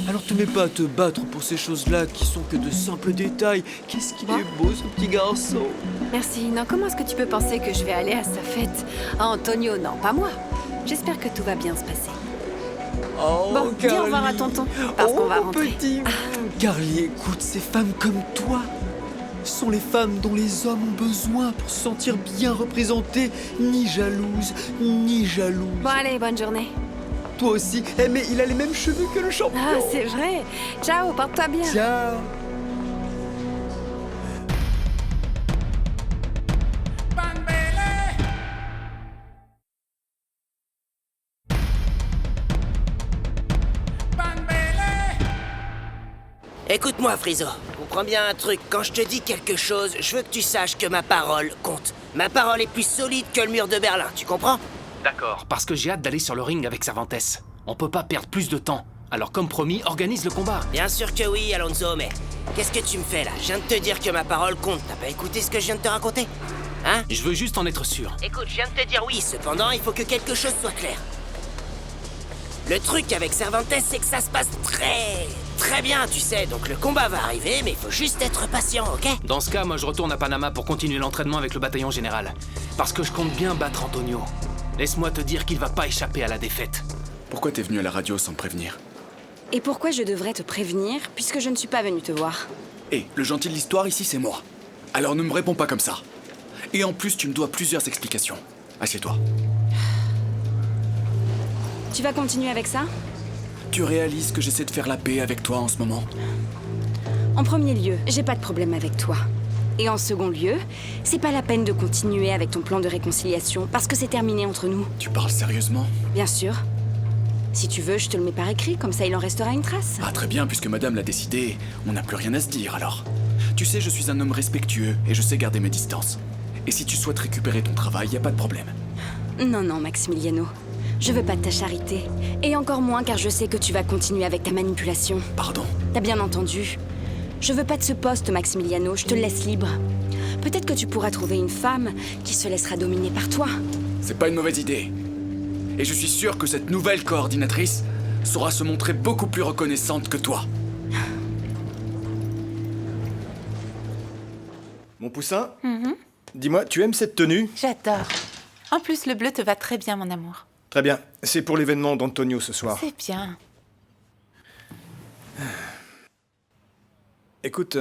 S15: Alors te mets pas à te battre pour ces choses-là qui sont que de simples détails. Qu'est-ce qu'il est beau, ce petit garçon.
S3: Merci. Non, comment est-ce que tu peux penser que je vais aller à sa fête? Ah, Antonio, non, pas moi. J'espère que tout va bien se passer.
S15: Oh,
S3: bon,
S15: Carly.
S3: dis au revoir à tonton, parce qu'on va rentrer.
S15: Petit. Carly, écoute, ces femmes comme toi sont les femmes dont les hommes ont besoin pour se sentir bien représentés, ni jalouses, ni jaloux.
S3: Bon, allez, bonne journée.
S15: Toi aussi. Eh, mais il a les mêmes cheveux que le champion.
S3: Ah, c'est vrai. Ciao, porte-toi bien.
S15: Ciao.
S1: Écoute-moi, Friso. Comprends bien un truc. Quand je te dis quelque chose, je veux que tu saches que ma parole compte. Ma parole est plus solide que le mur de Berlin, tu comprends?
S4: D'accord, parce que j'ai hâte d'aller sur le ring avec Cervantes. On peut pas perdre plus de temps. Alors comme promis, organise le combat.
S1: Bien sûr que oui, Alonso, mais qu'est-ce que tu me fais là? Je viens de te dire que ma parole compte. T'as pas écouté ce que je viens de te raconter? Hein?
S4: Je veux juste en être sûr.
S1: Écoute, je viens de te dire oui, cependant, il faut que quelque chose soit clair. Le truc avec Cervantes, c'est que ça se passe très bien, tu sais. Donc le combat va arriver, mais il faut juste être patient, ok?
S4: Dans ce cas, moi je retourne à Panama pour continuer l'entraînement avec le bataillon général. Parce que je compte bien battre Antonio. Laisse-moi te dire qu'il va pas échapper à la défaite.
S10: Pourquoi t'es venu à la radio sans me prévenir?
S8: Et pourquoi je devrais te prévenir, puisque je ne suis pas venue te voir?
S10: Hé, le gentil de l'histoire ici, c'est moi. Alors ne me réponds pas comme ça. Et en plus, tu me dois plusieurs explications. Assieds-toi.
S8: Tu vas continuer avec ça?
S10: Tu réalises que j'essaie de faire la paix avec toi en ce moment?
S8: En premier lieu, j'ai pas de problème avec toi. Et en second lieu, c'est pas la peine de continuer avec ton plan de réconciliation parce que c'est terminé entre nous.
S10: Tu parles sérieusement?
S8: Bien sûr. Si tu veux, je te le mets par écrit, comme ça il en restera une trace.
S10: Ah très bien, puisque madame l'a décidé, on n'a plus rien à se dire alors. Tu sais, je suis un homme respectueux et je sais garder mes distances. Et si tu souhaites récupérer ton travail, y a pas de problème.
S8: Non, Maximiliano. Je veux pas de ta charité. Et encore moins car je sais que tu vas continuer avec ta manipulation.
S10: Pardon?
S8: T'as bien entendu. Je veux pas de ce poste, Maximiliano, je te laisse libre. Peut-être que tu pourras trouver une femme qui se laissera dominer par toi.
S10: C'est pas une mauvaise idée. Et je suis sûr que cette nouvelle coordinatrice saura se montrer beaucoup plus reconnaissante que toi.
S12: Mon poussin, dis-moi, tu aimes cette tenue?
S19: J'adore. En plus, le bleu te va très bien, mon amour.
S12: Très bien, c'est pour l'événement d'Antonio ce soir.
S19: C'est bien.
S12: Écoute,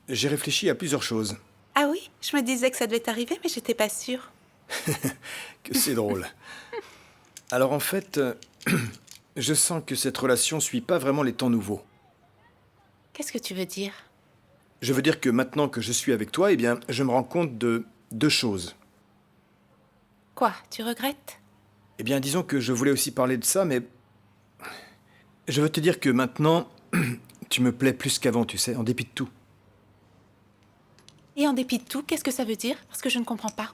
S12: j'ai réfléchi à plusieurs choses.
S19: Ah oui, je me disais que ça devait t'arriver, mais j'étais pas sûre.
S12: Que c'est drôle. Alors en fait, je sens que cette relation suit pas vraiment les temps nouveaux.
S19: Qu'est-ce que tu veux dire?
S12: Je veux dire que maintenant que je suis avec toi, eh bien, je me rends compte de 2 choses.
S19: Quoi? Tu regrettes?
S12: Eh bien, disons que je voulais aussi parler de ça, mais... Je veux te dire que maintenant, tu me plais plus qu'avant, tu sais, en dépit de tout.
S19: Et en dépit de tout, qu'est-ce que ça veut dire? Parce que je ne comprends pas.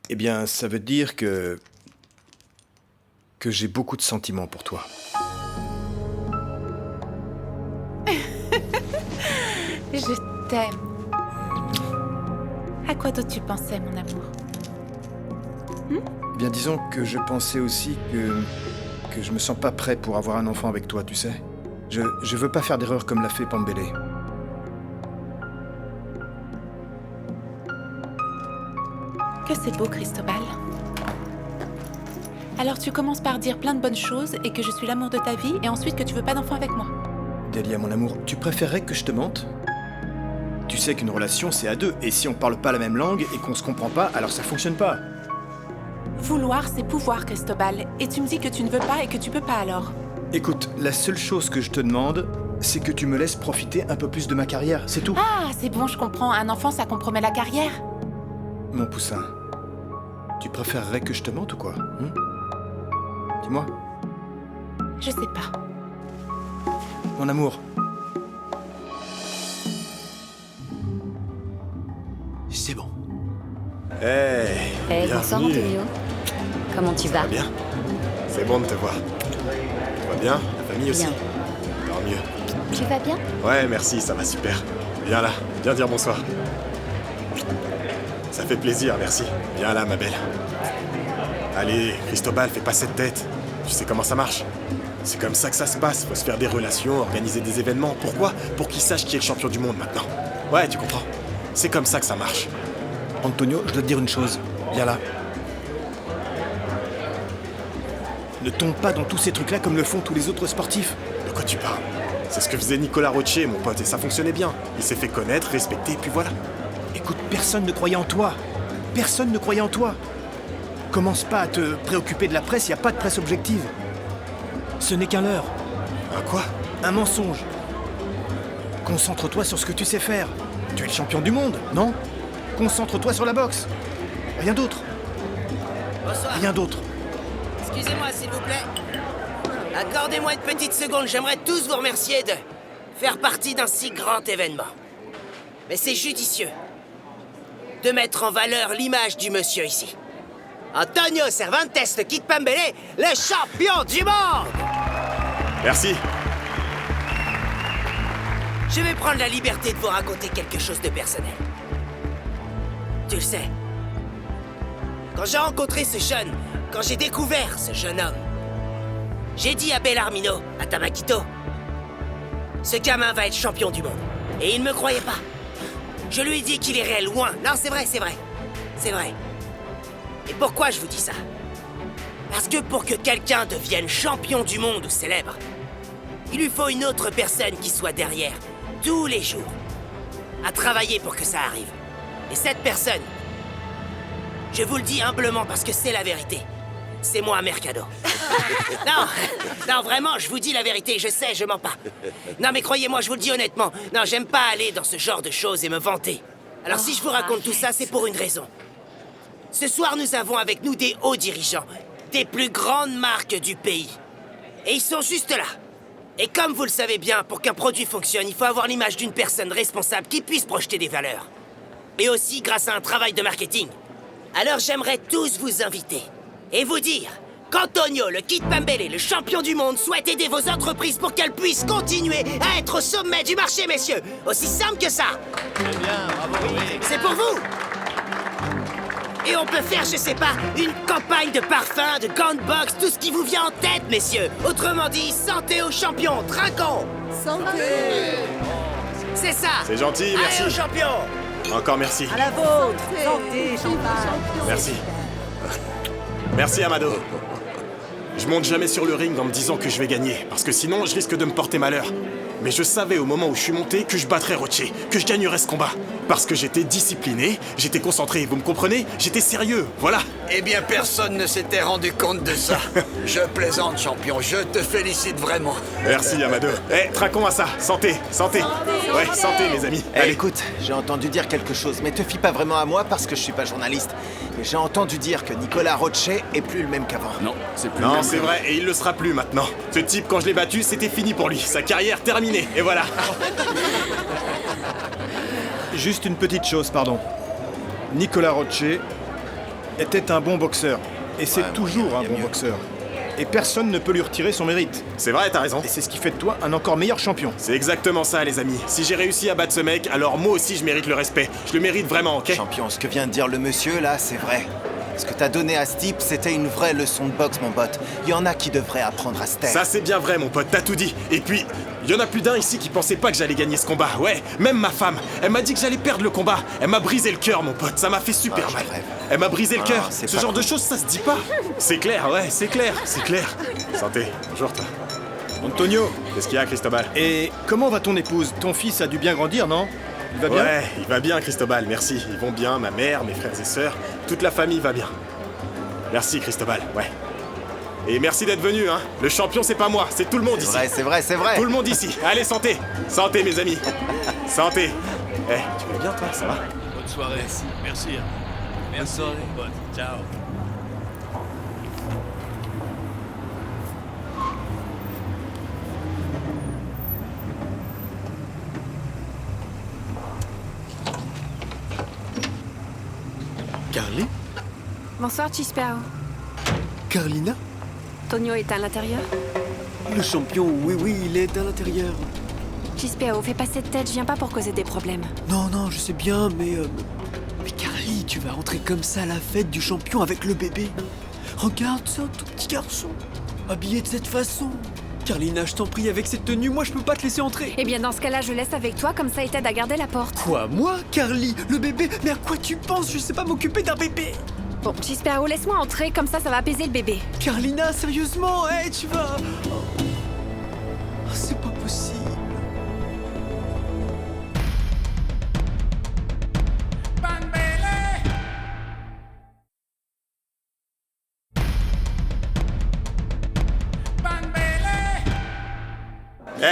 S12: Eh bien, ça veut dire que j'ai beaucoup de sentiments pour toi.
S19: Je t'aime. À quoi d'autre tu pensais, mon amour?
S12: Eh bien, disons que je pensais aussi que je me sens pas prêt pour avoir un enfant avec toi, tu sais. Je veux pas faire d'erreur comme l'a fait Pambélé.
S19: Que c'est beau, Cristobal. Alors tu commences par dire plein de bonnes choses et que je suis l'amour de ta vie et ensuite que tu veux pas d'enfant avec moi.
S12: Delia, mon amour, tu préférerais que je te mente? Tu sais qu'une relation, c'est à 2, et si on parle pas la même langue et qu'on se comprend pas, alors ça fonctionne pas.
S19: Vouloir, c'est pouvoir, Cristobal. Et tu me dis que tu ne veux pas et que tu peux pas alors.
S12: Écoute, la seule chose que je te demande, c'est que tu me laisses profiter un peu plus de ma carrière, c'est tout.
S19: Ah, c'est bon, je comprends. Un enfant, ça compromet la carrière.
S12: Mon poussin, tu préférerais que je te mente ou quoi? Dis-moi.
S19: Je sais pas.
S12: Mon amour.
S2: C'est bon. Hey,
S8: bonsoir Antonio. Comment tu vas?
S2: Bien. C'est bon de te voir. Tu vas bien? La famille aussi?
S8: Bien.
S2: Tant mieux.
S8: Tu vas bien?
S2: Ouais, merci, ça va super. Viens là, viens dire bonsoir. Ça fait plaisir, merci. Viens là, ma belle. Allez, Cristobal, fais pas cette tête. Tu sais comment ça marche? C'est comme ça que ça se passe. Faut se faire des relations, organiser des événements. Pourquoi? Pour qu'ils sachent qui est le champion du monde maintenant. Ouais, tu comprends. C'est comme ça que ça marche.
S12: Antonio, je dois te dire une chose. Viens là. Ne tombe pas dans tous ces trucs-là comme le font tous les autres sportifs.
S2: De quoi tu parles? C'est ce que faisait Nicolas Rocher, mon pote, et ça fonctionnait bien. Il s'est fait connaître, respecter, puis voilà.
S12: Écoute, personne ne croyait en toi. Personne ne croyait en toi. Commence pas à te préoccuper de la presse, y a pas de presse objective. Ce n'est qu'un leurre.
S2: Un quoi?
S12: Un mensonge. Concentre-toi sur ce que tu sais faire. Tu es le champion du monde, non? Concentre-toi sur la boxe. Rien d'autre.
S1: Bonsoir.
S12: Rien d'autre.
S1: Excusez-moi, s'il vous plaît. Accordez-moi une petite seconde, j'aimerais tous vous remercier de faire partie d'un si grand événement. Mais c'est judicieux de mettre en valeur l'image du monsieur ici. Antonio Cervantes, le Kid Pambélé, le champion du monde!
S2: Merci.
S1: Je vais prendre la liberté de vous raconter quelque chose de personnel. Tu le sais, quand j'ai rencontré ce jeune, quand j'ai découvert ce jeune homme, j'ai dit à Bellarmino, à Tamakito, ce gamin va être champion du monde. Et il ne me croyait pas. Je lui ai dit qu'il irait loin. Non, c'est vrai, c'est vrai. C'est vrai. Et pourquoi je vous dis ça? Parce que pour que quelqu'un devienne champion du monde ou célèbre, il lui faut une autre personne qui soit derrière, tous les jours, à travailler pour que ça arrive. Et cette personne, je vous le dis humblement parce que c'est la vérité, c'est moi, Mercado. Non, vraiment, je vous dis la vérité, je sais, je mens pas. Non, mais croyez-moi, je vous le dis honnêtement, non, j'aime pas aller dans ce genre de choses et me vanter. Alors si je vous raconte tout ça, c'est pour une raison. Ce soir, nous avons avec nous des hauts dirigeants, des plus grandes marques du pays. Et ils sont juste là. Et comme vous le savez bien, pour qu'un produit fonctionne, il faut avoir l'image d'une personne responsable qui puisse projeter des valeurs. Et aussi grâce à un travail de marketing. Alors j'aimerais tous vous inviter et vous dire qu'Antonio, le Kid Pambélé, le champion du monde, souhaite aider vos entreprises pour qu'elles puissent continuer à être au sommet du marché, messieurs. Aussi simple que ça.
S14: Très bien, bravo.
S1: C'est pour vous. Et on peut faire, je sais pas, une campagne de parfum, de gants de boxe, tout ce qui vous vient en tête, messieurs. Autrement dit, santé aux champions, trinquons.
S3: Santé.
S1: C'est ça.
S2: C'est gentil, merci.
S1: Allez aux champions.
S2: Encore merci.
S9: À la vôtre. Santé, champagne.
S2: Merci. Merci, Amado. Je monte jamais sur le ring en me disant que je vais gagner, parce que sinon, je risque de me porter malheur. Mais je savais au moment où je suis monté que je battrais Roche, que je gagnerais ce combat. Parce que j'étais discipliné, j'étais concentré, vous me comprenez? J'étais sérieux, voilà.
S11: Eh bien, personne ne s'était rendu compte de ça. Je plaisante, champion, je te félicite vraiment.
S2: Merci, Amado. Trinquons à ça. Santé, santé. Ouais, santé, mes amis. Allez.
S20: Écoute, j'ai entendu dire quelque chose, mais te fie pas vraiment à moi parce que je suis pas journaliste. Mais j'ai entendu dire que Nicolas Roche est plus le même qu'avant.
S10: Non, c'est plus
S2: Non, c'est vrai, et il le sera plus maintenant. Ce type, quand je l'ai battu, c'était fini pour lui. Sa carrière terminée, et voilà.
S12: Juste une petite chose, pardon. Nicolas Roche était un bon boxeur. Et c'est toujours un bon boxeur. Et personne ne peut lui retirer son mérite.
S2: C'est vrai, t'as raison.
S12: Et c'est ce qui fait de toi un encore meilleur champion.
S2: C'est exactement ça, les amis. Si j'ai réussi à battre ce mec, alors moi aussi je mérite le respect. Je le mérite vraiment, ok?
S20: Champion, ce que vient de dire le monsieur, là, c'est vrai. Ce que t'as donné à ce type, c'était une vraie leçon de boxe, mon pote. Il y en a qui devraient apprendre à se taire.
S2: Ça, c'est bien vrai, mon pote, t'as tout dit. Et puis, il y en a plus d'un ici qui pensait pas que j'allais gagner ce combat. Ouais, même ma femme. Elle m'a dit que j'allais perdre le combat. Elle m'a brisé le cœur, mon pote. Ça m'a fait super mal. Elle m'a brisé le cœur. Ce genre de choses, ça se dit pas. C'est clair, ouais, c'est clair, c'est clair. Santé. Bonjour, toi.
S12: Antonio.
S2: Qu'est-ce qu'il y a, Cristobal?
S12: Et comment va ton épouse? Ton fils a dû bien grandir, non? Il va bien?
S2: Ouais, il va bien, Cristobal, merci. Ils vont bien, ma mère, mes frères et sœurs. Toute la famille va bien. Merci, Cristobal, ouais. Et merci d'être venu, hein. Le champion, c'est pas moi, c'est tout le monde ici.
S20: C'est vrai, c'est vrai.
S2: Tout le monde ici. Allez, santé. Santé, mes amis. Santé. Tu vas bien, toi? Ça va?
S21: Bonne soirée. Merci. Bonne soirée. Bonne. Ciao.
S15: Carly?
S3: Bonsoir, Chispao.
S15: Carlina?
S3: Tonio est à l'intérieur?
S15: Le champion, oui, il est à l'intérieur.
S3: Chispao, fais pas cette tête, je viens pas pour causer des problèmes.
S15: Non, je sais bien, mais Carly, tu vas rentrer comme ça à la fête du champion avec le bébé. Regarde ça, tout petit garçon. Habillé de cette façon. Carlina, je t'en prie, avec cette tenue, moi je peux pas te laisser entrer.
S3: Eh bien, dans ce cas-là, je laisse avec toi, comme ça il t'aide à garder la porte.
S15: Quoi, moi, Carly? Le bébé? Mais à quoi tu penses? Je sais pas m'occuper d'un bébé.
S3: Bon, Chispao, laisse-moi entrer, comme ça va apaiser le bébé.
S15: Carlina, sérieusement, tu vas... Oh, c'est pas possible.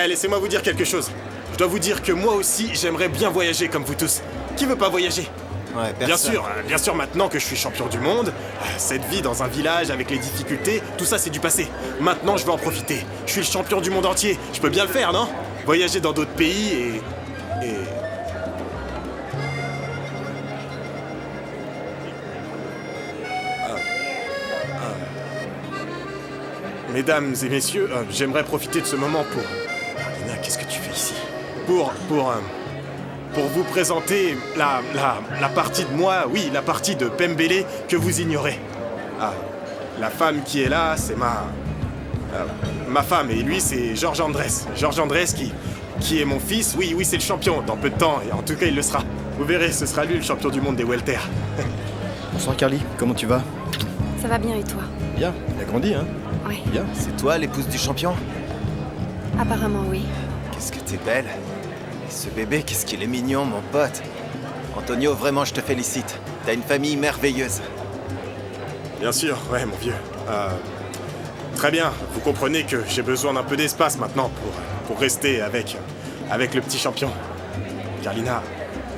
S2: Laissez-moi vous dire quelque chose. Je dois vous dire que moi aussi, j'aimerais bien voyager comme vous tous. Qui veut pas voyager?
S20: Ouais,
S2: bien sûr, maintenant que je suis champion du monde, cette vie dans un village avec les difficultés, tout ça c'est du passé. Maintenant, je veux en profiter. Je suis le champion du monde entier. Je peux bien le faire, non? Voyager dans d'autres pays et... Mesdames et messieurs, j'aimerais profiter de ce moment pour... Carlina, qu'est-ce que tu fais ici? Pour vous présenter la partie de moi, oui, la partie de Pembele que vous ignorez. La femme qui est là, c'est ma femme, et lui, c'est Georges Andrés. Georges Andrés qui est mon fils, oui, c'est le champion, dans peu de temps, et en tout cas, il le sera. Vous verrez, ce sera lui le champion du monde des welter.
S12: Bonsoir, Carly, comment tu vas?
S3: Ça va bien, et toi?
S12: Bien, il a grandi, hein?
S3: Oui.
S12: Bien.
S20: C'est toi, l'épouse du champion?
S3: Apparemment, oui.
S20: Qu'est-ce que t'es belle. Et ce bébé, qu'est-ce qu'il est mignon, mon pote. Antonio, vraiment, je te félicite. T'as une famille merveilleuse.
S2: Bien sûr, ouais, mon vieux. Très bien, vous comprenez que j'ai besoin d'un peu d'espace maintenant pour rester avec le petit champion. Carlina,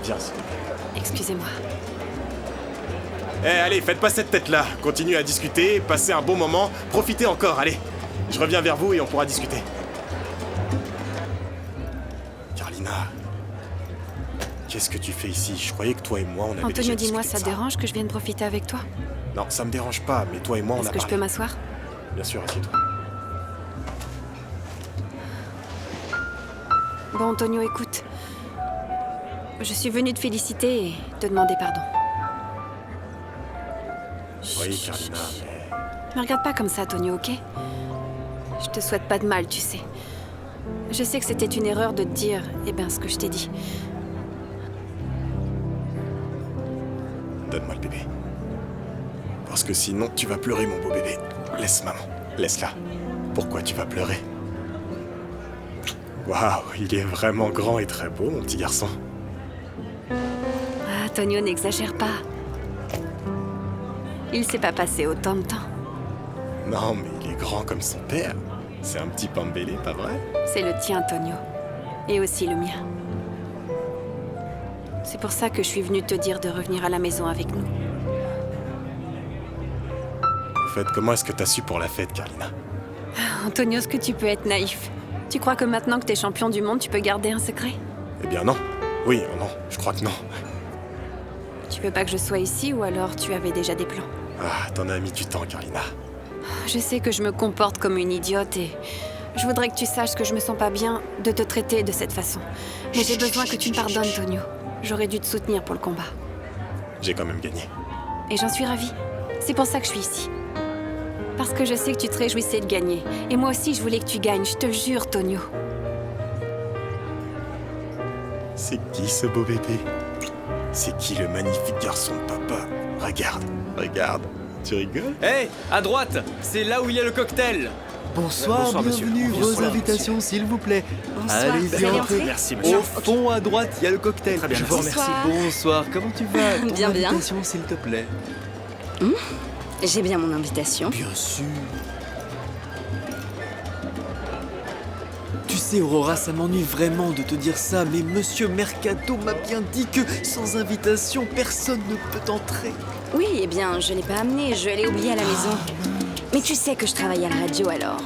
S2: viens.
S3: Excusez-moi.
S2: Allez, faites pas cette tête-là. Continuez à discuter, passez un bon moment, profitez encore, allez. Je reviens vers vous et on pourra discuter. Carlina, qu'est-ce que tu fais ici? Je croyais que toi et moi, on avait
S3: Antonio,
S2: déjà
S3: dis-moi,
S2: discuté
S3: ça
S2: de
S3: te dérange que je vienne profiter avec toi?
S2: Non, ça me dérange pas, mais toi et moi, on a
S3: parlé. Est-ce que je peux m'asseoir?
S2: Bien sûr, assieds-toi.
S3: Bon, Antonio, écoute. Je suis venue te féliciter et te demander pardon.
S2: Oui, Carlina,
S3: Me regarde pas comme ça, Tonio, ok? Je te souhaite pas de mal, tu sais. Je sais que c'était une erreur de te dire, ce que je t'ai dit.
S2: donne-moi le bébé. Parce que sinon, tu vas pleurer, mon beau bébé. Laisse maman, laisse-la. Pourquoi tu vas pleurer? Waouh, il est vraiment grand et très beau, mon petit garçon.
S3: Ah, Tonio, n'exagère pas. Il s'est pas passé autant de temps.
S2: Non, mais il est grand comme son père. C'est un petit pambélé, pas vrai?
S3: C'est le tien, Tonio. Et aussi le mien. C'est pour ça que je suis venue te dire de revenir à la maison avec nous.
S2: En fait, comment est-ce que t'as su pour la fête, Carlina?
S3: Antonio, est-ce que tu peux être naïf? Tu crois que maintenant que t'es champion du monde, tu peux garder un secret?
S2: Eh bien non. Oui, non, je crois que non.
S3: Tu veux pas que je sois ici ou alors tu avais déjà des plans?
S2: Ah, t'en as mis du temps, Carlina.
S3: Je sais que je me comporte comme une idiote et je voudrais que tu saches que je me sens pas bien de te traiter de cette façon. Mais j'ai besoin que tu me pardonnes, Tonio. J'aurais dû te soutenir pour le combat.
S2: J'ai quand même gagné.
S3: Et j'en suis ravie. C'est pour ça que je suis ici. Parce que je sais que tu te réjouissais de gagner. Et moi aussi, je voulais que tu gagnes, je te le jure, Tonio.
S2: C'est qui ce beau bébé? C'est qui le magnifique garçon de papa? Regarde, regarde. Tu rigoles?
S16: Hé, à droite, c'est là où il y a le cocktail.
S15: Bonsoir, bienvenue, vos invitations s'il vous plaît.
S16: Bonsoir,
S15: Allez-y, entrez.
S16: Merci, monsieur.
S15: Au fond à droite, il y a le cocktail.
S16: Très bien,
S15: je vous remercie. Bonsoir, comment tu vas? Ton
S18: Bien, bien.
S15: invitation, s'il te plaît.
S18: J'ai bien mon invitation.
S15: Bien sûr. Tu sais, Aurora, ça m'ennuie vraiment de te dire ça, mais Monsieur Mercato m'a bien dit que sans invitation, personne ne peut entrer.
S18: Oui, eh bien, je l'ai pas amené, je l'ai oublié à la maison. Mais tu sais que je travaille à la radio alors.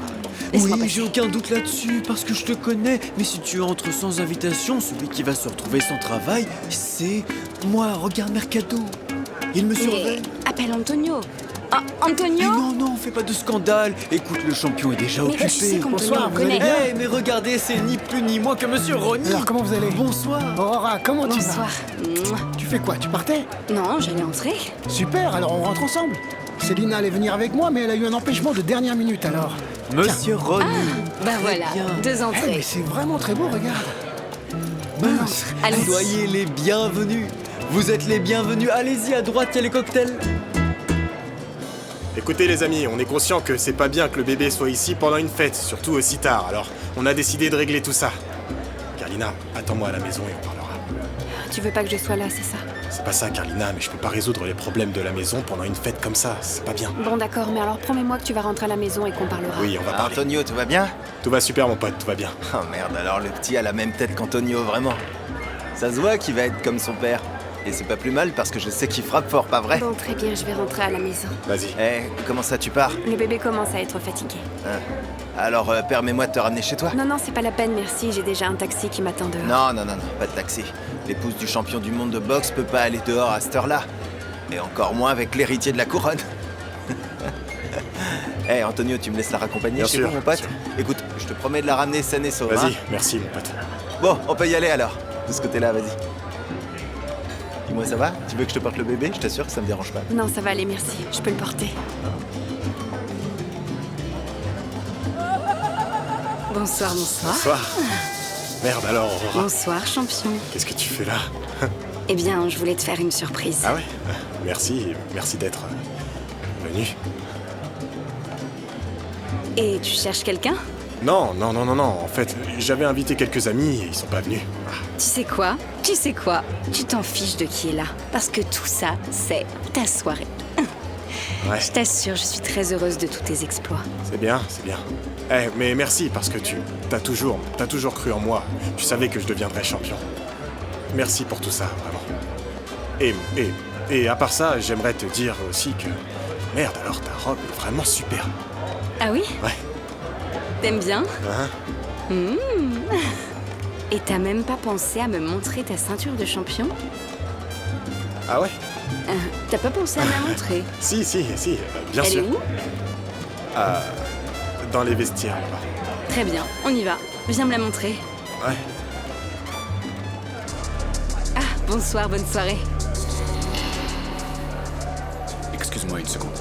S18: Laisse-moi
S15: Oui,
S18: passer.
S15: j'ai aucun doute là-dessus, parce que je te connais. Mais si tu entres sans invitation, celui qui va se retrouver sans travail, c'est moi. Regarde Mercato. Il me surveille.
S18: Appelle Antonio. Ah, Antonio?
S15: Non, non, fais pas de scandale. Écoute, le champion est déjà
S18: Mais
S15: occupé.
S18: je sais qu'Antonio
S15: Bonsoir,
S18: me connaît.
S15: Hey, mais regardez, c'est ni plus ni moins que Monsieur Ronny.
S22: Alors, comment vous allez?
S15: Bonsoir.
S22: Aurora, comment tu vas?
S18: Bonsoir.
S22: Tu fais quoi? Tu partais?
S18: Non, j'allais entrer.
S22: Super, alors on rentre ensemble. Célina allait venir avec moi, mais elle a eu un empêchement de dernière minute, alors.
S15: Monsieur Ronny.
S18: Bah voilà, deux entrées.
S22: Mais c'est vraiment très beau, regarde. Mince.
S18: Allons-y.
S15: Soyez les bienvenus. Vous êtes les bienvenus. Allez-y, à droite, il y a les cocktails.
S2: Écoutez les amis, on est conscient que c'est pas bien que le bébé soit ici pendant une fête, surtout aussi tard, alors on a décidé de régler tout ça. Carlina, attends-moi à la maison et on parlera.
S3: Tu veux pas que je sois là, c'est ça?
S2: C'est pas ça, Carlina, mais je peux pas résoudre les problèmes de la maison pendant une fête comme ça, c'est pas bien.
S3: Bon, d'accord, mais alors promets-moi que tu vas rentrer à la maison et qu'on parlera.
S2: Oui, on va parler.
S20: Antonio, tout va bien?
S2: Tout va super, mon pote, tout va bien.
S20: Oh merde, alors le petit a la même tête qu'Antonio, vraiment. Ça se voit qu'il va être comme son père. Et c'est pas plus mal parce que je sais qu'il frappe fort, pas vrai?
S3: Bon, très bien, je vais rentrer à la maison.
S2: Vas-y.
S20: Eh, comment ça, tu pars?
S3: Le bébé commence à être fatigué.
S20: Alors, permets-moi de te ramener chez toi?
S3: Non, non, c'est pas la peine, merci, j'ai déjà un taxi qui m'attend dehors.
S20: Non, non, non, non, pas de taxi. L'épouse du champion du monde de boxe peut pas aller dehors à cette heure-là. Et encore moins avec l'héritier de la couronne. Eh, Antonio, tu me laisses la raccompagner
S2: Bien
S20: chez
S2: sûr,
S20: vous, mon pote?
S2: bien sûr.
S20: Écoute, je te promets de la ramener saine et sauve.
S2: Vas-y,
S20: hein.
S2: merci, mon pote.
S20: Bon, on peut y aller alors. De ce côté-là, vas-y. Dis-moi, ça va? Tu veux que je te porte le bébé? Je t'assure que ça me dérange pas.
S3: Non, ça va aller, merci, je peux le porter.
S18: Bonsoir, bonsoir.
S2: Bonsoir. Merde alors, Aurora.
S18: Bonsoir, champion.
S2: Qu'est-ce que tu fais là?
S18: Eh bien, je voulais te faire une surprise.
S2: Ah ouais? Merci, merci d'être venu.
S18: Et tu cherches quelqu'un?
S2: Non, non, non, non, non. En fait, j'avais invité quelques amis et ils sont pas venus.
S18: Tu sais quoi? Tu sais quoi? Tu t'en fiches de qui est là. Parce que tout ça, c'est ta soirée.
S2: Ouais.
S18: Je t'assure, je suis très heureuse de tous tes exploits.
S2: C'est bien, c'est bien. Eh, mais merci parce que t'as toujours cru en moi. Tu savais que je deviendrais champion. Merci pour tout ça, vraiment. Et à part ça, j'aimerais te dire aussi que... Merde, alors ta robe est vraiment super.
S18: Ah oui?
S2: Ouais.
S18: T'aimes bien?
S2: Hein?
S18: Et t'as même pas pensé à me montrer ta ceinture de champion?
S2: Ah ouais?
S18: T'as pas pensé à me la montrer?
S2: Si, bien
S18: Elle
S2: sûr.
S18: est où?
S2: Dans les vestiaires, là-bas.
S18: Très bien, on y va. Viens me la montrer.
S2: Ouais.
S18: Ah, bonsoir, bonne soirée.
S10: Excuse-moi une seconde.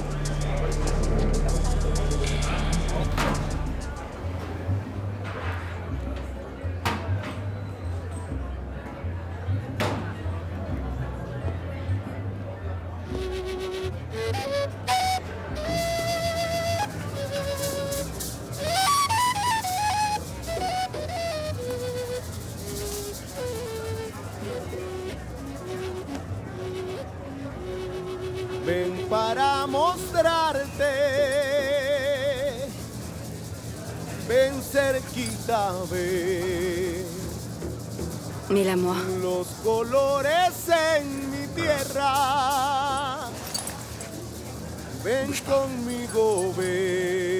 S6: Ven para mostrarte, ven cerquita, ven.
S18: Mira-moi.
S6: Los colores en mi tierra, ven conmigo, ven.